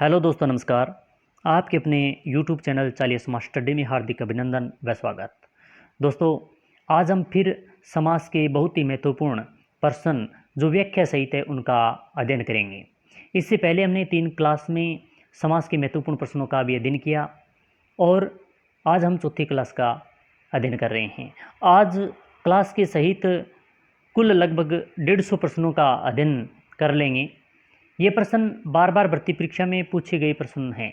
Hello दोस्तों, नमस्कार। आपके अपने यूट्यूब चैनल चालिये समाज स्टडी में हार्दिक अभिनंदन व स्वागत। दोस्तों, आज हम फिर समाज के बहुत ही महत्वपूर्ण प्रश्न जो व्याख्या सहित है उनका अध्ययन करेंगे। इससे पहले हमने 3 क्लास में समाज के महत्वपूर्ण प्रश्नों का भी अध्ययन किया और आज हम चौथी क्लास का अध्ययन कर रहे हैं। आज क्लास के सहित कुल लगभग 150 प्रश्नों का अध्ययन कर लेंगे। ये प्रश्न बार बार भर्ती परीक्षा में पूछे गए प्रश्न हैं,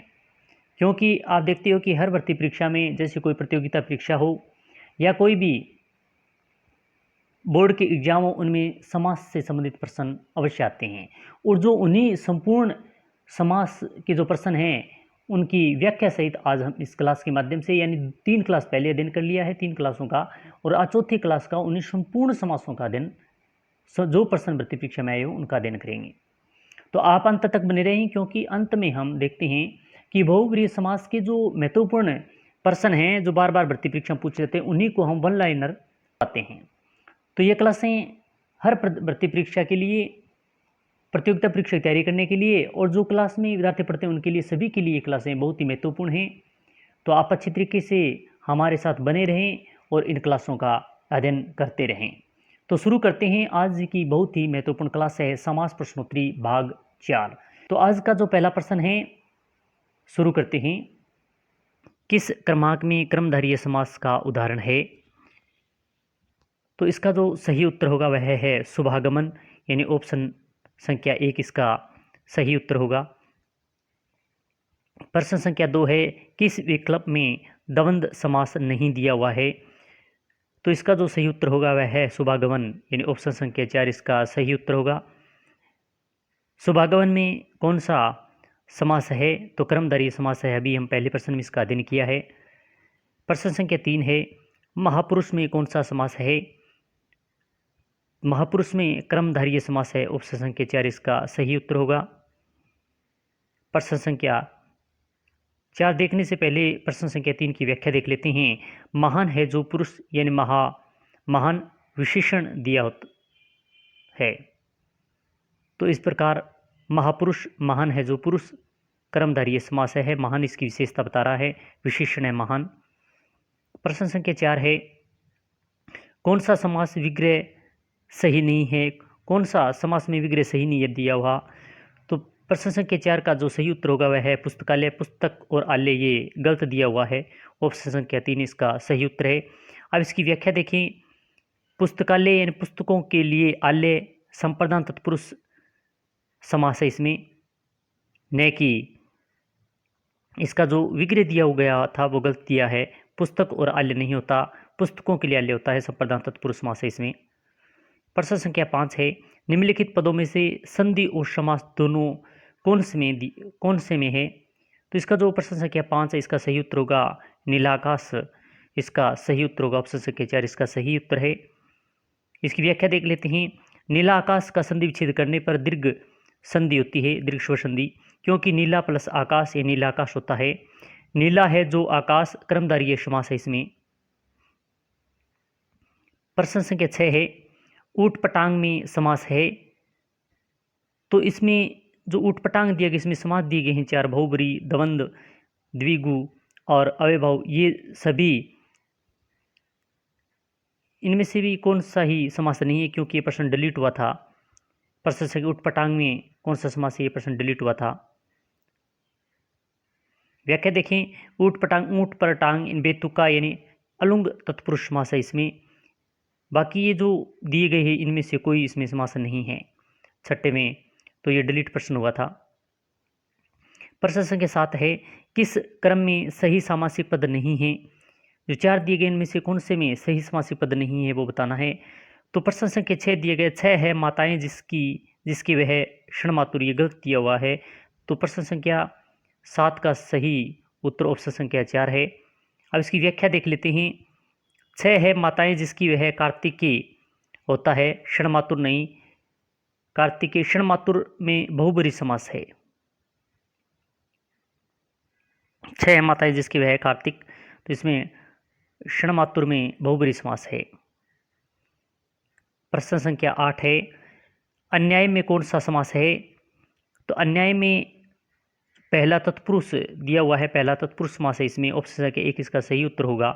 क्योंकि आप देखते हो कि हर भर्ती परीक्षा में जैसे कोई प्रतियोगिता परीक्षा हो या कोई भी बोर्ड के एग्जाम हो, उनमें समाज से संबंधित प्रश्न अवश्य आते हैं। और जो उन्हीं संपूर्ण समाज के जो प्रश्न हैं उनकी व्याख्या सहित आज हम इस क्लास के माध्यम से, यानी 3 क्लास पहले अध्ययन कर लिया है 3 क्लासों का, और आज चौथी क्लास का उन्हीं संपूर्ण समासों का अध्ययन, जो प्रश्न भर्ती परीक्षा में आए हो उनका अध्ययन करेंगे। तो आप अंत तक बने रहें, क्योंकि अंत में हम देखते हैं कि बहुब्रीहि समास के जो महत्वपूर्ण प्रश्न हैं जो बार बार भर्ती परीक्षा में पूछे जाते हैं, उन्हीं को हम वन लाइनर पाते हैं। तो ये क्लासें हर भर्ती परीक्षा के लिए, प्रतियोगिता परीक्षा की तैयारी करने के लिए, और जो क्लास में विद्यार्थी पढ़ते हैं उनके लिए, सभी के लिए ये क्लासें बहुत ही महत्वपूर्ण हैं। तो आप अच्छी तरीके से हमारे साथ बने रहें और इन क्लासों का अध्ययन करते रहें। तो शुरू करते हैं। आज की बहुत ही महत्वपूर्ण क्लास है समास प्रश्नोत्तरी भाग 4। तो आज का जो पहला प्रश्न है, शुरू करते हैं। किस क्रमांक में क्रमधारय समास का उदाहरण है? तो इसका जो सही उत्तर होगा वह है शुभागमन, यानी ऑप्शन संख्या 1 इसका सही उत्तर होगा। प्रश्न संख्या 2 है, किस विकल्प में द्वंद्व समास नहीं दिया हुआ है? तो इसका जो सही उत्तर होगा वह है शुभागमन, यानी ऑप्शन संख्या 4 इसका सही उत्तर होगा। शुभागमन में कौन सा समास है? तो क्रमधारय समास है। अभी हम पहले प्रश्न में इसका अध्ययन किया है। प्रश्न संख्या 3 है, महापुरुष में कौन सा समास है? महापुरुष में क्रमधारय समास है। ऑप्शन संख्या 4 इसका सही उत्तर होगा। प्रश्न संख्या 4 देखने से पहले प्रश्न संख्या 3 की व्याख्या देख लेते हैं। महान है जो पुरुष, यानी महान विशेषण दिया होता है। तो इस प्रकार महापुरुष महान है जो पुरुष कर्मधारय समास है। महान इसकी विशेषता बता रहा है, विशेषण है महान। प्रश्न संख्या 4 है, कौन सा समास विग्रह सही नहीं है? कौन सा समास में विग्रह सही नहीं है दिया हुआ? तो प्रश्न संख्या 4 का जो सही उत्तर होगा वह है पुस्तकालय। पुस्तक और आलय ये गलत दिया हुआ है। ऑप्शन संख्या 3 इसका सही उत्तर है। अब इसकी व्याख्या देखें। पुस्तकालय यानी पुस्तकों के लिए, आलय संप्रदान तत्पुरुष समास है इसमें, न कि इसका जो विग्रह दिया हो गया था वो गलत दिया है। पुस्तक और आल्य नहीं होता, पुस्तकों के लिए आल्य होता है। संप्रदान तत्पुरुष समास है इसमें। प्रश्न संख्या 5 है, निम्नलिखित पदों में से संधि और समास दोनों कौन से में है? तो इसका जो प्रश्न संख्या 5 है इसका सही उत्तर होगा नीलाकाश, इसका सही उत्तर होगा। ऑप्शन संख्या 4 इसका सही उत्तर है। इसकी व्याख्या देख लेते हैं। नीला आकाश का संधि विच्छेद करने पर दीर्घ संधि होती है, दीर्घ स्वर संधि, क्योंकि नीला प्लस आकाश ये नीला आकाश होता है। नीला है जो आकाश, क्रमधारय समास है इसमें। प्रश्न संख्या 6 है, ऊट पटांग में समास है। तो इसमें जो ऊट पटांग दिया गया, इसमें समास दिए गए हैं 4, बहुब्रीहि, द्वंद्व, द्विगु और अव्ययभाव। ये सभी, इनमें से भी कौन सा ही समास नहीं है, क्योंकि ये प्रश्न डिलीट हुआ था। प्रश्न संख्या ऊट पटांग में कौन सा समास है, ये प्रश्न डिलीट हुआ था। व्याख्या देखें। ऊट पटांग, ऊंट पर टांग, इन बेतुका यानी अलुंग तत्पुरुष समास है इसमें। बाकी ये जो दिए गए हैं इनमें से कोई इसमें समास नहीं है छठे में, तो ये डिलीट प्रश्न हुआ था। प्रश्न संख्या 7 है, किस क्रम में सही सामासिक पद नहीं है? जो 4 दिए गए इनमें से कौन से में सही सामासिक पद नहीं है वो बताना है। तो प्रश्न संख्या 6 दिए गए, 6 है माताएं जिसकी वह क्षण मातुर, ये गलत दिया हुआ है। तो प्रश्न संख्या 7 का सही उत्तर ऑप्शन संख्या 4 है। अब इसकी व्याख्या देख लेते हैं। 6 है माताएं जिसकी वह कार्तिकेय होता है, क्षण मातुर नहीं। कार्तिकेय क्षण मातुर में बहुब्रीहि समास है। 6 है माताएं जिसकी वह कार्तिक, तो इसमें क्षण मातुर में बहुब्रीहि समास है। प्रश्न संख्या 8 है, अन्याय में कौन सा समास है? तो अन्याय में पहला तत्पुरुष दिया हुआ है, पहला तत्पुरुष समास है इसमें, ऑप्शन संख्या 1 इसका सही उत्तर होगा।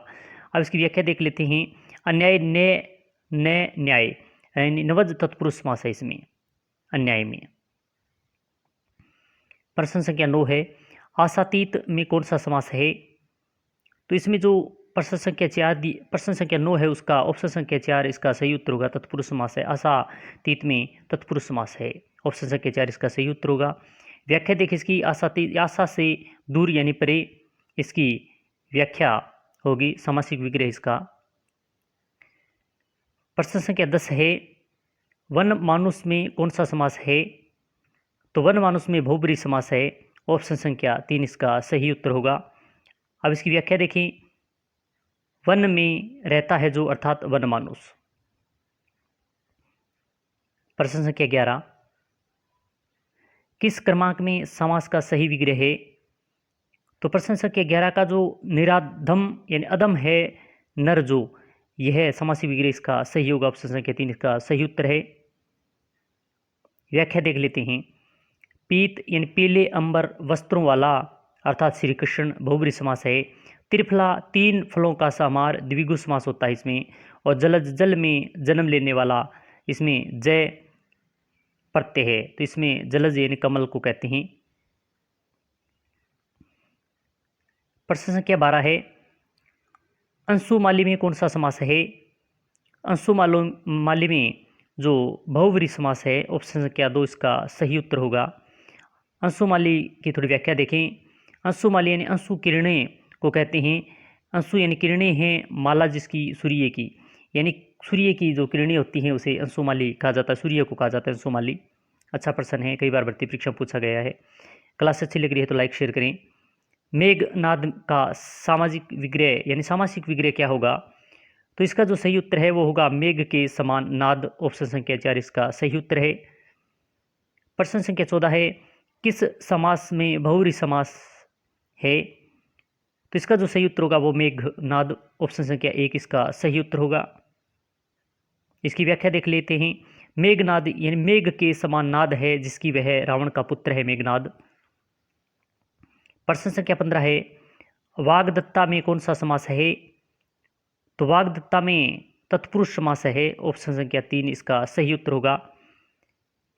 अब इसकी व्याख्या देख लेते हैं। अन्याय न्याय न्याय न्याय यानी नवज तत्पुरुष समास है इसमें अन्याय में। प्रश्न संख्या 9 है आशातीत में कौन सा समास है? तो इसमें जो प्रश्न संख्या 4 प्रश्न संख्या 9 है उसका ऑप्शन संख्या 4 इसका सही उत्तर होगा, तत्पुरुष समास है। आशातीत में तत्पुरुष समास है, ऑप्शन संख्या 4 इसका सही उत्तर होगा। व्याख्या देखिए इसकी, आशातीत आशा से दूर यानी परे, इसकी व्याख्या होगी सामासिक विग्रह इसका। प्रश्न संख्या 10 है वन मानुष में कौन सा समास है? तो वन मानुष में बहुब्रीहि समास है, ऑप्शन संख्या 3 इसका सही उत्तर होगा। अब इसकी व्याख्या देखें, वन में रहता है जो अर्थात वन मानुष। प्रश्न संख्या 11 किस क्रमांक में समास का सही विग्रह है? तो प्रश्न संख्या 11 का जो निराधम यानी अदम है नर, जो यह समासिक विग्रह इसका सही होगा, ऑप्शन संख्या 3 इसका सही उत्तर है। व्याख्या देख लेते हैं। पीत यानी पीले अंबर वस्त्रों वाला अर्थात श्री कृष्ण बहुब्रीहि समास है। त्रिफला 3 फलों का समार द्विगु समास होता है इसमें। और जलज जल में जन्म लेने वाला, इसमें जय प्रत्यय है, तो इसमें जलज यानी कमल को कहते हैं। प्रश्न संख्या 12 है अंशुमाली में कौन सा समास है? अंशुमाली में जो बहुब्रीहि समास है, ऑप्शन संख्या 2 इसका सही उत्तर होगा। अंशुमाली की थोड़ी व्याख्या देखें। अंशुमाली यानी अंशु किरणें को कहते हैं। अंशु यानी किरणें हैं, माला जिसकी सूर्य की, यानी सूर्य की जो किरणें होती हैं उसे अंशुमाली कहा जाता है, सूर्य को कहा जाता है अंशुमाली। अच्छा प्रश्न है, कई बार भर्ती परीक्षा पूछा गया है। क्लास अच्छी लग रही है तो लाइक शेयर करें। मेघनाद का सामाजिक विग्रह यानी सामासिक विग्रह क्या होगा? तो इसका जो सही उत्तर है वो होगा मेघ के समान नाद, ऑप्शन संख्या 4 इसका सही उत्तर है। प्रश्न संख्या 14 है किस समास में बहुब्रीहि समास है? तो इसका जो सही उत्तर होगा वो मेघनाद, ऑप्शन संख्या 1 इसका सही उत्तर होगा। इसकी व्याख्या देख लेते हैं। मेघनाद यानी मेघ के समान नाद है, जिसकी वह रावण का पुत्र है मेघनाद। प्रश्न संख्या 15 है वाग्दत्ता में कौन सा समास है? तो वाग्दत्ता में तत्पुरुष समास है, ऑप्शन संख्या 3 इसका सही उत्तर होगा।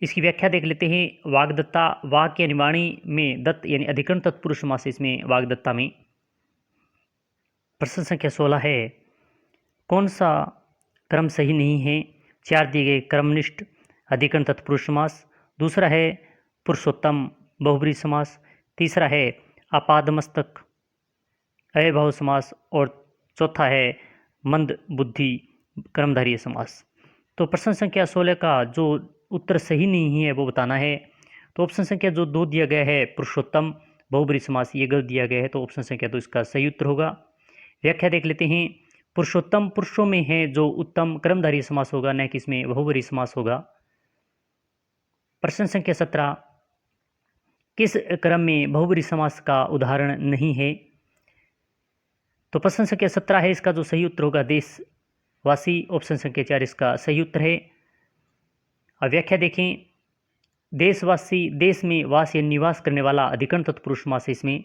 इसकी व्याख्या देख लेते हैं। वाग्दत्ता वाक्य यानी वाणी में दत्त यानी अधिकरण तत्पुरुष समास इसमें वाग्दत्ता में। प्रश्न संख्या 16 है कौन सा क्रम सही नहीं है? 4 दिए गए क्रमनिष्ठ अधिकरण तत्पुरुष समास, दूसरा है पुरुषोत्तम बहुब्रीहि समास, तीसरा है आपादमस्तक अयभाव समास, और चौथा है मंद बुद्धि कर्मधारय समास। तो प्रश्न संख्या 16 का जो उत्तर सही नहीं है वो बताना है। तो ऑप्शन संख्या जो 2 दिया गया है पुरुषोत्तम बहुब्रीहि समास, ये गलत दिया गया है, तो ऑप्शन संख्या 2 इसका सही उत्तर होगा। व्याख्या देख लेते हैं। पुरुषोत्तम पुरुषों में है जो उत्तम कर्मधारय समास होगा, न कि इसमें बहुब्रीहि समास होगा। प्रश्न संख्या 17 किस क्रम में बहुब्रीहि समास का उदाहरण नहीं है? तो प्रश्न संख्या 17 है, इसका जो सही उत्तर होगा देशवासी, ऑप्शन संख्या 4 इसका सही उत्तर है। अब व्याख्या देखें। देशवासी देश में वास या निवास करने वाला अधिकरण तत्पुरुष समास है इसमें।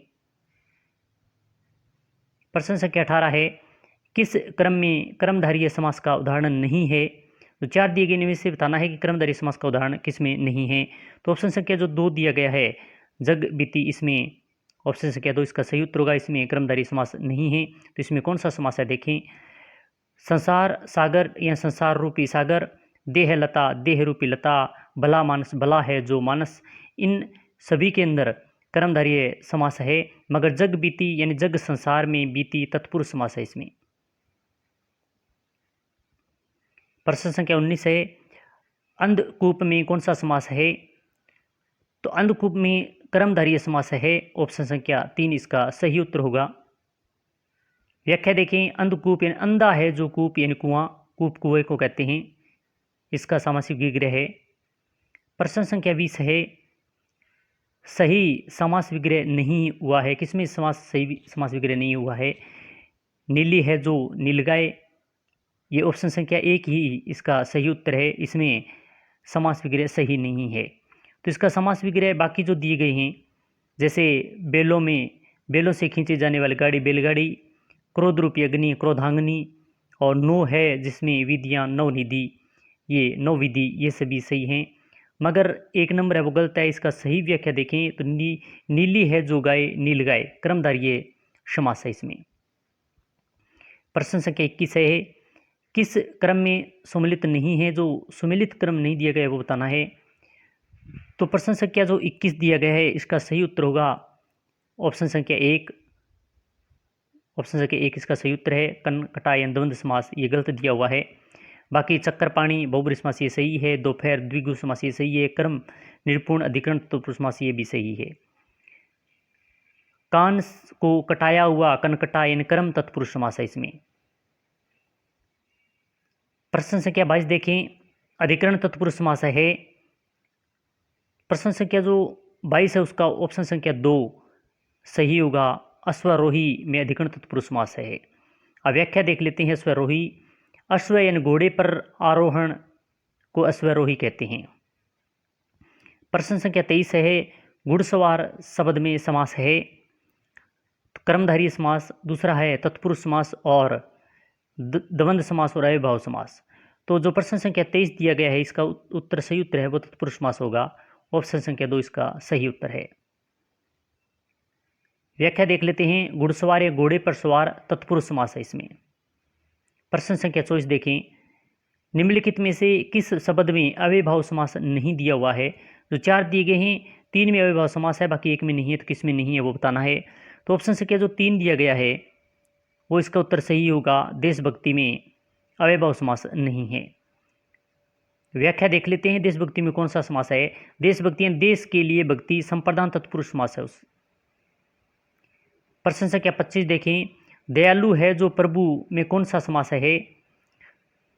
प्रश्न संख्या 18 है किस क्रम में कर्मधारय समास का उदाहरण नहीं है? तो 4 दिए गए इनमें से बताना है कि कर्मधारय समास का उदाहरण किस में नहीं है। तो ऑप्शन संख्या जो 2 दिया गया है जग बीती, इसमें ऑप्शन संख्या 2 इसका सही उत्तर होगा, इसमें कर्मधारय समास नहीं है। तो इसमें कौन सा समास है देखें। संसार सागर या संसार रूपी सागर, देह लता देह रूपी लता, भला मानस भला है जो मानस, इन सभी के अंदर कर्मधारय समास है, मगर जग बीती यानी जग संसार में बीती तत्पुरुष समास है इसमें। प्रश्न संख्या 19 है अंधकूप में कौन सा समास है? तो अंधकूप में कर्मधारय समास है, ऑप्शन संख्या 3 इसका सही उत्तर होगा। व्याख्या देखें। अंधकूप यानी अंधा है जो कूप यानी कुआं, कूप कुएं को कहते हैं, इसका सामासिक विग्रह है। प्रश्न संख्या 20 है सही समास विग्रह नहीं हुआ है, किसमें सही समास विग्रह नहीं हुआ है? नीली है जो नीलगाय, ये ऑप्शन संख्या 1 ही इसका सही उत्तर है, इसमें समास विग्रह सही नहीं है। तो इसका समास विग्रह बाकी जो दिए गए हैं जैसे बैलों से खींची जाने वाली गाड़ी बैलगाड़ी, क्रोध रूपी अग्नि क्रोधांगनी, और नौ है जिसमें विधियाँ नवनिधि, ये नौ विधि, ये सभी सही हैं। मगर एक नंबर है वो गलत है। इसका सही व्याख्या देखें तो नीली है जो गाय नील गाय, क्रमधारीय समास है इसमें। प्रश्न संख्या 21 है, किस क्रम में सुमेलित नहीं है? जो सुमेलित क्रम नहीं दिया गया है वो बताना है। तो प्रश्न संख्या जो 21 दिया गया है इसका सही उत्तर होगा ऑप्शन संख्या 1। ऑप्शन संख्या 1 इसका सही उत्तर है। कन कटायन द्वंद्व समास ये गलत दिया हुआ है। बाकी चक्कर पाणी बहुब्रीहि समास ये सही है। दोपहर द्विगु समास ये सही है। कर्म निरपूर्ण अधिकरण तत्पुरुष समास ये भी सही है। कान को कटाया हुआ कनकटायन कर्म तत्पुरुष समास है इसमें। प्रश्न संख्या 22 देखें, अधिकरण तत्पुरुष समास है। प्रश्न संख्या जो 22 है उसका ऑप्शन संख्या 2 सही होगा। अश्वारोही में अधिकरण तत्पुरुष समास है। अब व्याख्या देख लेते हैं। अश्वारोही, अश्व यानी घोड़े पर आरोहण को अश्वारोही कहते हैं। प्रश्न संख्या 23 है, घुड़सवार शब्द में समास है। कर्मधारय समास, दूसरा है तत्पुरुष समास और द्वंद्व समास और अव्ययभाव समास। तो जो प्रश्न संख्या 23 दिया गया है इसका उत्तर सही उत्तर है वो तत्पुरुष समास होगा। ऑप्शन संख्या 2 इसका सही उत्तर है। व्याख्या देख लेते हैं। घुड़सवार या घोड़े पर सवार तत्पुरुष समास है इसमें। प्रश्न संख्या 24 देखें, निम्नलिखित में से किस शब्द में अव्ययभाव समास नहीं दिया हुआ है? जो 4 दिए गए हैं 3 में अव्ययभाव समास है, बाकी एक में नहीं है, तो किस में नहीं है वो बताना है। तो ऑप्शन संख्या जो 3 दिया गया है वो इसका उत्तर सही होगा। देशभक्ति में अव्ययभाव समास नहीं है। व्याख्या देख लेते हैं। देशभक्ति में कौन सा समास है? देशभक्ति यानी देश के लिए भक्ति, संप्रदान तत्पुरुष समास है उस। प्रश्न संख्या 25 देखें, दयालु है जो प्रभु में कौन सा समास है?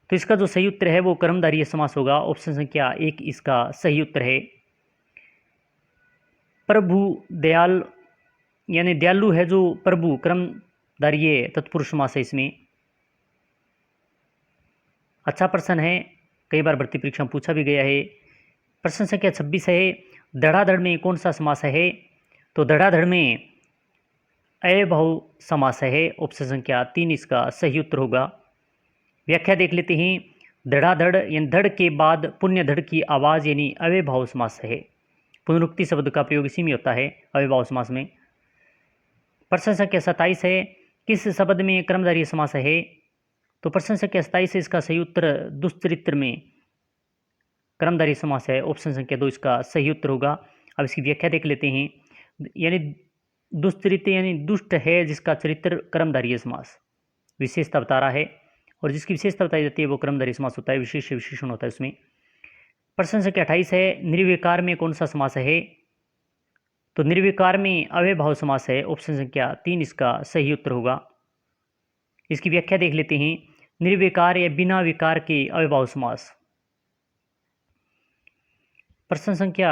तो इसका जो सही उत्तर है वो कर्मधारय समास होगा। ऑप्शन संख्या 1 इसका सही उत्तर है। प्रभु दयाल यानी दयालु है जो प्रभु, कर्मधारय तत्पुरुष समास है इसमें। अच्छा प्रश्न है, कई बार भर्ती परीक्षा में पूछा भी गया है। प्रश्न संख्या 26 है, धड़ाधड़ में कौन सा समास है? तो धड़ाधड़ में अव्ययभाव समास है। ऑप्शन संख्या 3 इसका सही उत्तर होगा। व्याख्या देख लेते हैं। धड़ाधड़ यानी धड़ के बाद पुण्य धड़ की आवाज़ यानी अव्ययभाव समास है। पुनरुक्ति शब्द का प्रयोग इसी में होता है अव्ययभाव समास में। प्रश्न संख्या 27 है, किस शब्द में कर्मधारय समास है? तो प्रश्न संख्या 27 है इसका सही उत्तर दुष्चरित्र में कर्मधारय समास है। ऑप्शन संख्या 2 इसका सही उत्तर होगा। अब इसकी व्याख्या देख लेते हैं। यानी दुष्चरित्र यानी दुष्ट है जिसका चरित्र, कर्मधारय समास विशेषता बता रहा है, और जिसकी विशेषता बताई जाती है वो कर्मधारय समास होता है, विशेष विशेषण होता है उसमें। प्रश्न संख्या 28 है, निर्विकार में कौन सा समास है? तो निर्विकार में अव्ययभाव समास है। ऑप्शन संख्या 3 इसका सही उत्तर होगा। इसकी व्याख्या देख लेते हैं। निर्विकार या बिना विकार के अव्ययभाव समास। प्रश्न संख्या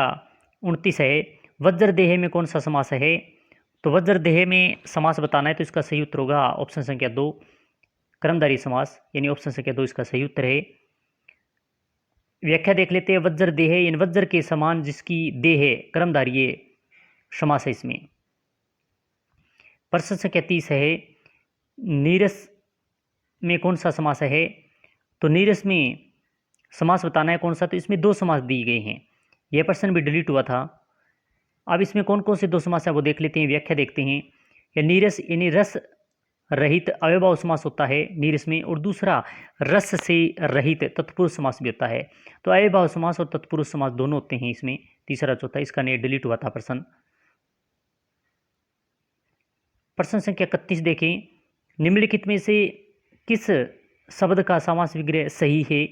29 है, वज्रदेह में कौन सा समास है? तो वज्रदेह में समास बताना है तो इसका सही उत्तर होगा ऑप्शन संख्या 2 कर्मधारय समास, यानी ऑप्शन संख्या 2 इसका सही उत्तर है। व्याख्या देख लेते हैं। वज्रदेह यानी वज्र के समान जिसकी देह कर्मधारय समास है इसमें। प्रश्न संख्या 30 है, नीरस में कौन सा समास है? तो नीरस में समास बताना है कौन सा? तो इसमें 2 समास दिए गए हैं। यह प्रश्न भी डिलीट हुआ था। अब इसमें कौन कौन से 2 समास है वो देख लेते हैं। व्याख्या देखते हैं। या नीरस यानी रस रहित अव्ययभाव समास होता है नीरस में, और दूसरा रस से रहित तत्पुरुष समास भी होता है। तो अव्ययभाव समास और तत्पुरुष समास दोनों होते हैं इसमें। तीसरा चौथा इसका नहीं डिलीट हुआ था प्रश्न। प्रश्न संख्या 31 देखें, निम्नलिखित में से किस शब्द का समास विग्रह सही है?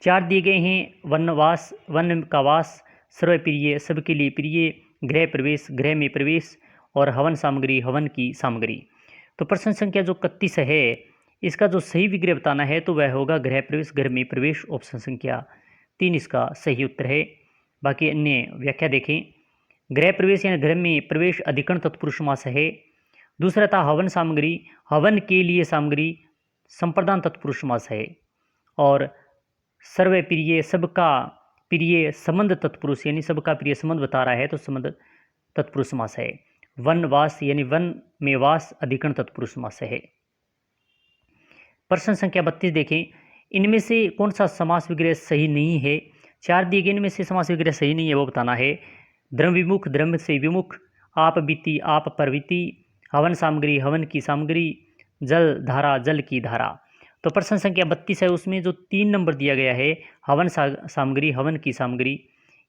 4 दिए गए हैं। वनवास, वन का वास, सर्वप्रिय, सबके लिए प्रिय, गृह प्रवेश, गृह में प्रवेश, और हवन सामग्री, हवन की सामग्री। तो प्रश्न संख्या जो 31 है इसका जो सही विग्रह बताना है तो वह होगा गृह प्रवेश, घर में प्रवेश। ऑप्शन संख्या 3 इसका सही उत्तर है। बाकी अन्य व्याख्या देखें। गृह प्रवेश यानी घर में प्रवेश अधिकरण तत्पुरुष समास है। दूसरा था हवन सामग्री, हवन के लिए सामग्री संप्रदान तत्पुरुष समास है। और सर्वप्रिय, सबका प्रिय संबंध तत्पुरुष यानी सबका प्रिय संबंध बता रहा है तो संबंध तत्पुरुष समास है। वनवास यानी वन में वास अधिकरण तत्पुरुष समास है। प्रश्न संख्या 32 देखें, इनमें से कौन सा समास विग्रह सही नहीं है। 4 दिए गए, इनमें से समास विग्रह सही नहीं है वो बताना है। द्रव्य विमुख, द्रव्य से विमुख, आप बीती, आप परवीती, हवन सामग्री, हवन की सामग्री, जल धारा, जल की धारा। तो प्रश्न संख्या 32 है, उसमें जो 3 नंबर दिया गया है हवन सामग्री, हवन की सामग्री,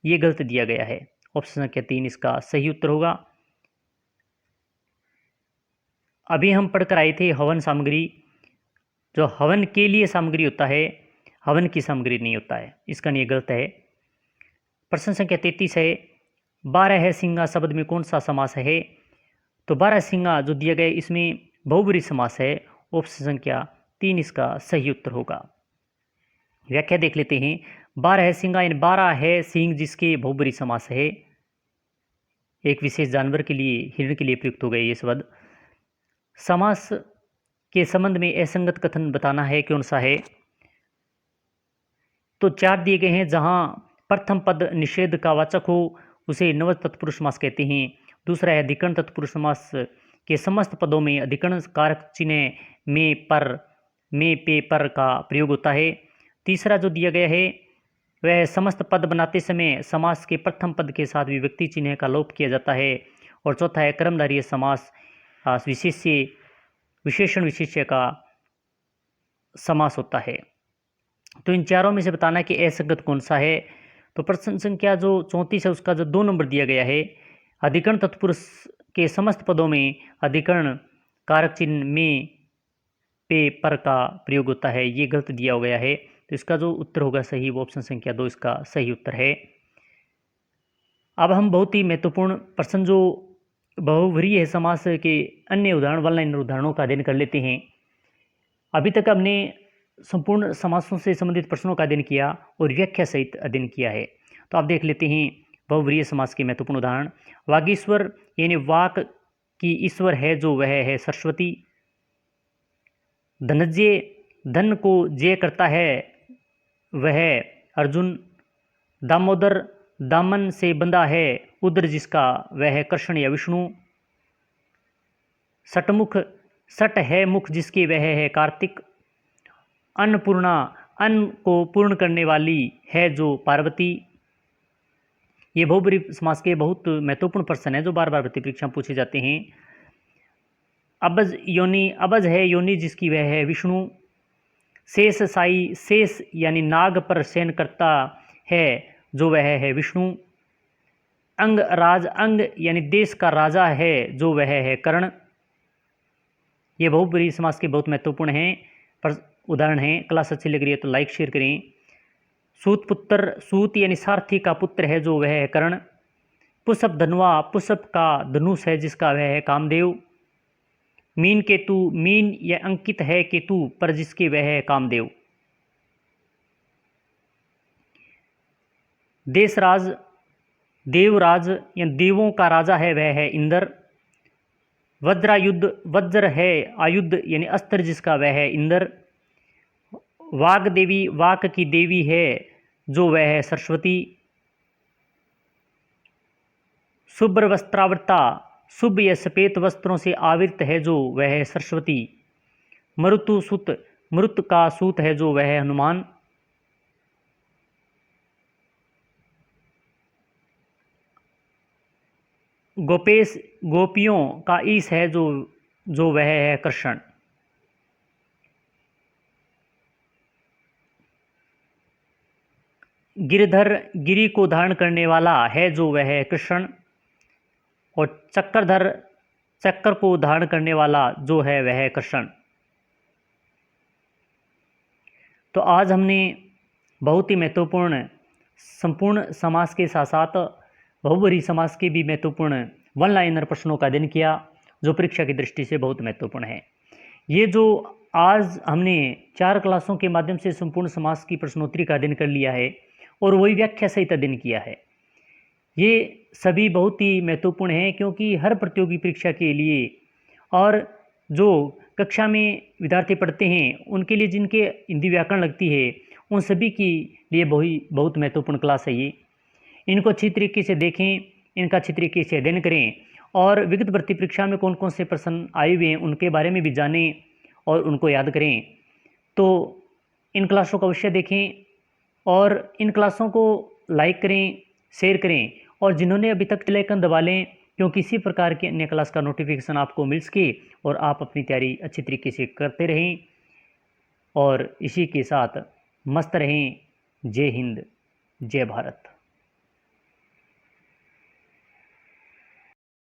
ये गलत दिया गया है। ऑप्शन संख्या 3 इसका सही उत्तर होगा। अभी हम पढ़कर आए थे हवन सामग्री, जो हवन के लिए सामग्री होता है, हवन की सामग्री नहीं होता है, इसका नहीं गलत है। प्रश्न संख्या 33 है, 12 सिंगा शब्द में कौन सा समास है। तो 12 सिंगा जो दिया गया इसमें बहुब्रीहि समास है। ऑप्शन संख्या 3 इसका सही उत्तर होगा। व्याख्या देख लेते हैं। 12 सिंगा यानी 12 है सिंह जिसके बहुब्रीहि समास है। एक विशेष जानवर के लिए, हिरण के लिए प्रयुक्त हो गए ये शब्द। समास के संबंध में असंगत कथन बताना है, कौन सा है। तो 4 दिए गए हैं, जहां प्रथम पद निषेध का वाचक हो उसे नवज तत्पुरुष समास कहते हैं। दूसरा है अधिकरण तत्पुरुष समास के समस्त पदों में अधिकरण कारक चिन्ह में पर, में पे पर का प्रयोग होता है। तीसरा जो दिया गया है वह समस्त पद बनाते समय समास के प्रथम पद के साथ विभक्ति चिन्ह का लोप किया जाता है। और चौथा है कर्मधारय समास विशेषण विशेष्य का समास होता है। तो इन चारों में से बताना है कि असंगत कौन सा है। तो प्रश्न संख्या जो 34 है उसका जो 2 नंबर दिया गया है, अधिकरण तत्पुरुष के समस्त पदों में अधिकरण कारक चिन्ह में पे पर का प्रयोग होता है, ये गलत दिया हो गया है। तो इसका जो उत्तर होगा सही वो ऑप्शन संख्या 2 इसका सही उत्तर है। अब हम बहुत ही महत्वपूर्ण प्रश्न जो बहुव्रीहि है समास के अन्य उदाहरण, वन लाइनर उदाहरणों का अध्ययन कर लेते हैं। अभी तक हमने संपूर्ण समासों से संबंधित प्रश्नों का अध्ययन किया और व्याख्या सहित अध्ययन किया है। तो आप देख लेते हैं बहुव्रीहि समास के महत्वपूर्ण उदाहरण। वागीश्वर यानी वाक की ईश्वर है जो वह है सरस्वती। धनंजय धन को जय करता है वह अर्जुन। दामोदर दामन से बंधा है उदर जिसका वह है कृष्ण या विष्णु। सटमुख सट है मुख जिसके वह है कार्तिक। अन्नपूर्णा अन्न को पूर्ण करने वाली है जो पार्वती। ये बहुब्रीहि समास के बहुत महत्वपूर्ण प्रश्न है जो बार बार भर्ती परीक्षा पूछे जाते हैं। अबज योनि, अबज है योनि जिसकी वह है विष्णु। शेष साई, शेष यानी नाग पर शयन करता है जो वह है विष्णु। अंग राज, अंग यानी देश का राजा है जो वह है कर्ण। ये बहुब्रीहि समास के बहुत महत्वपूर्ण हैं उदाहरण हैं। क्लास अच्छी लग रही है तो लाइक शेयर करें। सूत पुत्र, सूत यानी सारथी का पुत्र है जो वह है कर्ण। पुष्प धनुआ, पुष्प का धनुष है जिसका वह है कामदेव। मीन केतु, मीन यह अंकित है केतु पर जिसके वह है कामदेव। देशराज, देवराज या देवों का राजा है वह है इंद्र। वज्रायुद्ध, वज्र है आयुध यानी अस्त्र जिसका वह है इंद्र। वाग देवी, वाक की देवी है जो वह है सरस्वती। शुभ्र वस्त्रावृता, शुभ या सफेद वस्त्रों से आवृत है जो वह है सरस्वती। मरुतु सुत, मरुत का सूत है जो वह है हनुमान। गोपेश, गोपियों का ईश है जो वह है कृष्ण। गिरधर, गिरी को धारण करने वाला है जो वह है कृष्ण। और चक्रधर, चक्र को धारण करने वाला जो है वह है कृष्ण। तो आज हमने बहुत ही महत्वपूर्ण संपूर्ण समास के साथ साथ बहुब्रीहि समास के भी महत्वपूर्ण वन लाइनर प्रश्नों का अध्ययन किया जो परीक्षा की दृष्टि से बहुत महत्वपूर्ण है। ये जो आज हमने 4 क्लासों के माध्यम से संपूर्ण समास की प्रश्नोत्तरी का अध्ययन कर लिया है और वही व्याख्या सहित अध्ययन किया है, ये सभी बहुत ही महत्वपूर्ण हैं क्योंकि हर प्रतियोगी परीक्षा के लिए और जो कक्षा में विद्यार्थी पढ़ते हैं उनके लिए जिनके हिंदी व्याकरण लगती है उन सभी के लिए बहुत महत्वपूर्ण क्लास है ये। इनको अच्छी तरीके से देखें, इनका अच्छी तरीके से अध्ययन करें और विगत भर्ती परीक्षा में कौन कौन से प्रश्न आए हुए हैं उनके बारे में भी जानें और उनको याद करें। तो इन क्लासों का अवश्य देखें और इन क्लासों को लाइक करें, शेयर करें और जिन्होंने अभी तक बेल आइकन दबा लें, क्योंकि इसी प्रकार के अन्य क्लास का नोटिफिकेशन आपको मिल सके और आप अपनी तैयारी अच्छी तरीके से करते रहें और इसी के साथ मस्त रहें। जय हिंद, जय भारत।